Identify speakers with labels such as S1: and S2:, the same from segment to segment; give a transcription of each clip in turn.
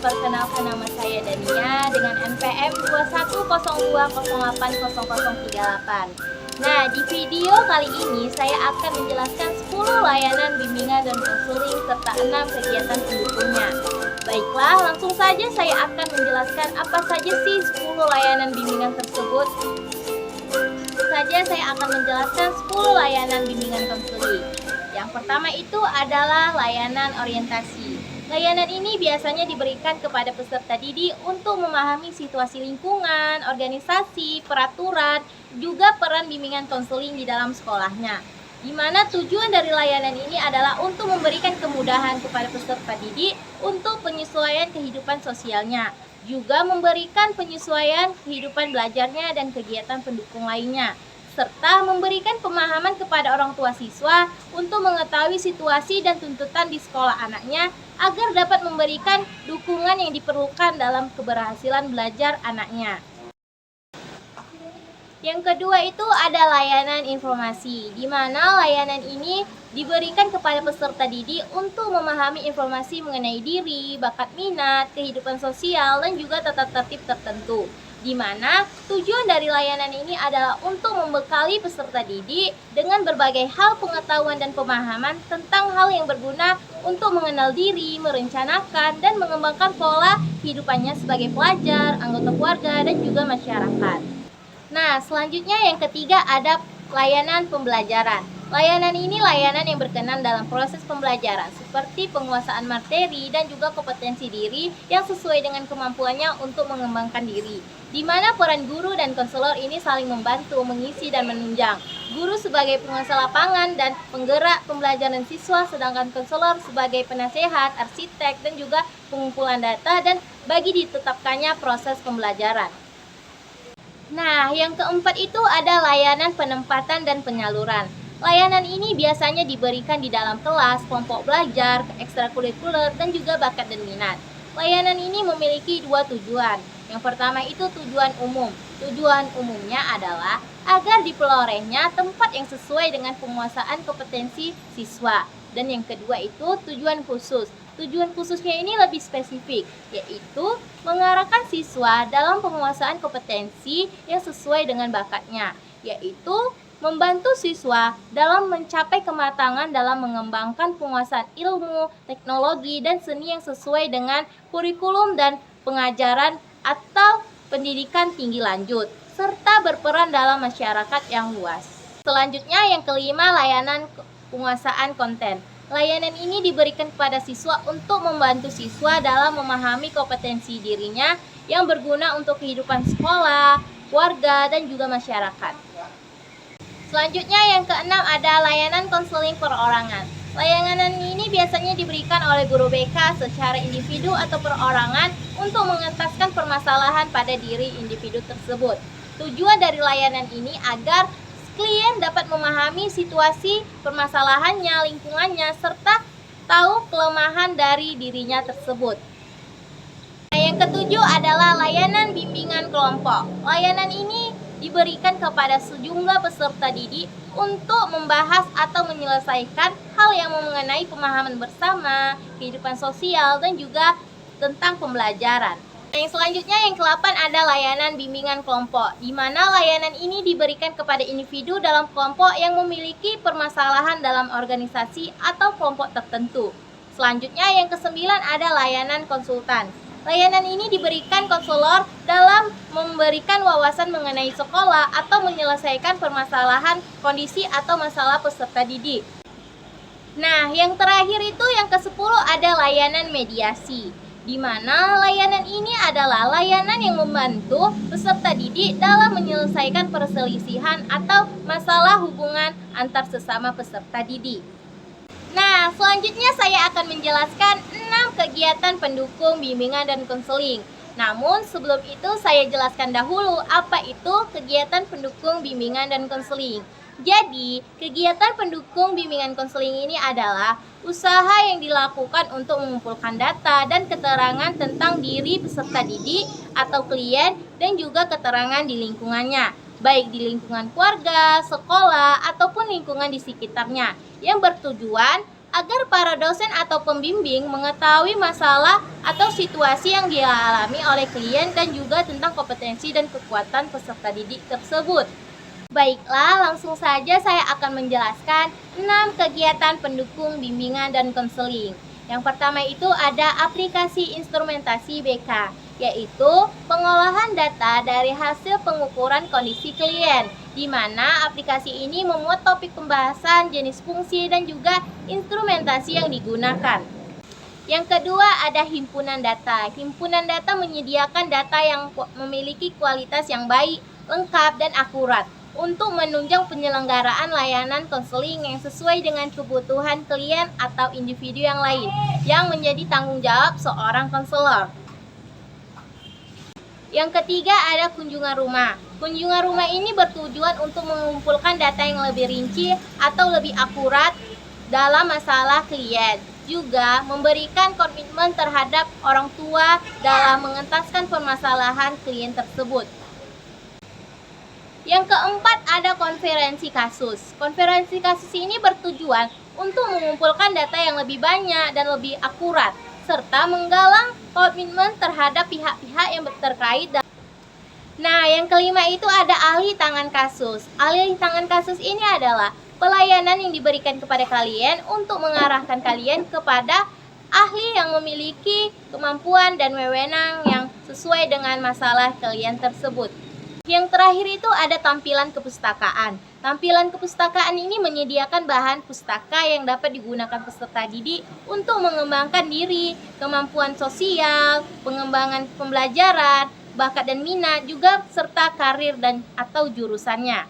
S1: perkenalkan nama saya Dania dengan NPM 2102080038. Nah, di video kali ini saya akan menjelaskan 10 layanan bimbingan dan konseling serta 6 kegiatan pendukungnya. Baiklah, langsung saja saya akan menjelaskan apa saja sih 10 layanan bimbingan tersebut. Saya akan menjelaskan 10 layanan bimbingan konseling. Yang pertama itu adalah layanan orientasi. Layanan ini biasanya diberikan kepada peserta didik untuk memahami situasi lingkungan, organisasi, peraturan, juga peran bimbingan konseling di dalam sekolahnya. Di mana tujuan dari layanan ini adalah untuk memberikan kemudahan kepada peserta didik untuk penyesuaian kehidupan sosialnya, juga memberikan penyesuaian kehidupan belajarnya dan kegiatan pendukung lainnya, serta memberikan pemahaman kepada orang tua siswa untuk mengetahui situasi dan tuntutan di sekolah anaknya agar dapat memberikan dukungan yang diperlukan dalam keberhasilan belajar anaknya. Yang kedua itu ada layanan informasi, di mana layanan ini diberikan kepada peserta didik untuk memahami informasi mengenai diri, bakat minat, kehidupan sosial, dan juga tata tertib tertentu. Di mana tujuan dari layanan ini adalah untuk membekali peserta didik dengan berbagai hal pengetahuan dan pemahaman tentang hal yang berguna untuk mengenal diri, merencanakan, dan mengembangkan pola kehidupannya sebagai pelajar, anggota keluarga, dan juga masyarakat. Nah, selanjutnya yang ketiga ada layanan pembelajaran. Layanan ini layanan yang berkenan dalam proses pembelajaran, seperti penguasaan materi dan juga kompetensi diri yang sesuai dengan kemampuannya untuk mengembangkan diri, di mana peran guru dan konselor ini saling membantu, mengisi, dan menunjang. Guru sebagai penguasa lapangan dan penggerak pembelajaran siswa, sedangkan konselor sebagai penasehat, arsitek, dan juga pengumpulan data dan bagi ditetapkannya proses pembelajaran. Nah, yang keempat itu ada layanan penempatan dan penyaluran. Layanan ini biasanya diberikan di dalam kelas, kelompok belajar, ekstrakurikuler, dan juga bakat dan minat. Layanan ini memiliki dua tujuan. Yang pertama itu tujuan umum. Tujuan umumnya adalah agar diperolehnya tempat yang sesuai dengan penguasaan kompetensi siswa. Dan yang kedua itu tujuan khusus. Tujuan khususnya ini lebih spesifik, yaitu mengarahkan siswa dalam penguasaan kompetensi yang sesuai dengan bakatnya, yaitu membantu siswa dalam mencapai kematangan dalam mengembangkan penguasaan ilmu, teknologi, dan seni yang sesuai dengan kurikulum dan pengajaran atau pendidikan tinggi lanjut, serta berperan dalam masyarakat yang luas. Selanjutnya yang kelima, layanan penguasaan konten. Layanan ini diberikan kepada siswa untuk membantu siswa dalam memahami kompetensi dirinya yang berguna untuk kehidupan sekolah, keluarga, dan juga masyarakat. Selanjutnya yang keenam ada layanan konseling perorangan. Layanan ini biasanya diberikan oleh guru BK secara individu atau perorangan untuk mengentaskan permasalahan pada diri individu tersebut. Tujuan dari layanan ini agar klien dapat memahami situasi permasalahannya, lingkungannya, serta tahu kelemahan dari dirinya tersebut. Nah, yang ketujuh adalah layanan bimbingan kelompok. Layanan ini diberikan kepada sejumlah peserta didik untuk membahas atau menyelesaikan hal yang mengenai pemahaman bersama, kehidupan sosial, dan juga tentang pembelajaran. Yang selanjutnya yang ke-8 ada layanan bimbingan kelompok, di mana layanan ini diberikan kepada individu dalam kelompok yang memiliki permasalahan dalam organisasi atau kelompok tertentu. Selanjutnya yang ke-9 ada layanan konsultan. Layanan ini diberikan konselor dalam memberikan wawasan mengenai sekolah atau menyelesaikan permasalahan kondisi atau masalah peserta didik. Nah, yang terakhir itu yang ke-10 ada layanan mediasi, di mana layanan ini adalah layanan yang membantu peserta didik dalam menyelesaikan perselisihan atau masalah hubungan antar sesama peserta didik. Nah, selanjutnya saya akan menjelaskan 6 kegiatan pendukung bimbingan dan konseling. Namun sebelum itu saya jelaskan dahulu apa itu kegiatan pendukung bimbingan dan konseling. Jadi, kegiatan pendukung bimbingan konseling ini adalah usaha yang dilakukan untuk mengumpulkan data dan keterangan tentang diri peserta didik atau klien dan juga keterangan di lingkungannya, baik di lingkungan keluarga, sekolah, ataupun lingkungan di sekitarnya, yang bertujuan agar para dosen atau pembimbing mengetahui masalah atau situasi yang dialami oleh klien dan juga tentang kompetensi dan kekuatan peserta didik tersebut. Baiklah, langsung saja saya akan menjelaskan 6 kegiatan pendukung bimbingan dan konseling. Yang pertama itu ada aplikasi instrumentasi BK, yaitu pengolahan data dari hasil pengukuran kondisi klien, di mana aplikasi ini memuat topik pembahasan, jenis fungsi, dan juga instrumentasi yang digunakan. Yang kedua ada himpunan data. Himpunan data menyediakan data yang memiliki kualitas yang baik, lengkap, dan akurat untuk menunjang penyelenggaraan layanan konseling yang sesuai dengan kebutuhan klien atau individu yang lain yang menjadi tanggung jawab seorang konselor. Yang ketiga ada kunjungan rumah. Kunjungan rumah ini bertujuan untuk mengumpulkan data yang lebih rinci atau lebih akurat dalam masalah klien. Juga memberikan komitmen terhadap orang tua dalam mengentaskan permasalahan klien tersebut. Yang keempat ada konferensi kasus. Konferensi kasus ini bertujuan untuk mengumpulkan data yang lebih banyak dan lebih akurat, serta menggalang komitmen terhadap pihak-pihak yang terkait. Nah, yang kelima itu ada ahli tangan kasus. Ahli tangan kasus ini adalah pelayanan yang diberikan kepada kalian untuk mengarahkan kalian kepada ahli yang memiliki kemampuan dan wewenang yang sesuai dengan masalah kalian tersebut. Yang terakhir itu ada tampilan kepustakaan. Tampilan kepustakaan ini menyediakan bahan pustaka yang dapat digunakan peserta didik untuk mengembangkan diri, kemampuan sosial, pengembangan pembelajaran, bakat dan minat, juga serta karir dan atau jurusannya.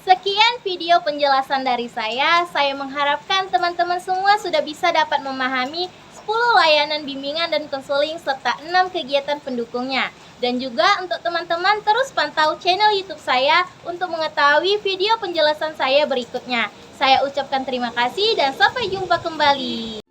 S1: Sekian video penjelasan dari saya. Saya mengharapkan teman-teman semua sudah bisa dapat memahami 10 layanan bimbingan dan konseling serta 6 kegiatan pendukungnya. Dan juga untuk teman-teman terus pantau channel YouTube saya untuk mengetahui video penjelasan saya berikutnya. Saya ucapkan terima kasih dan sampai jumpa kembali.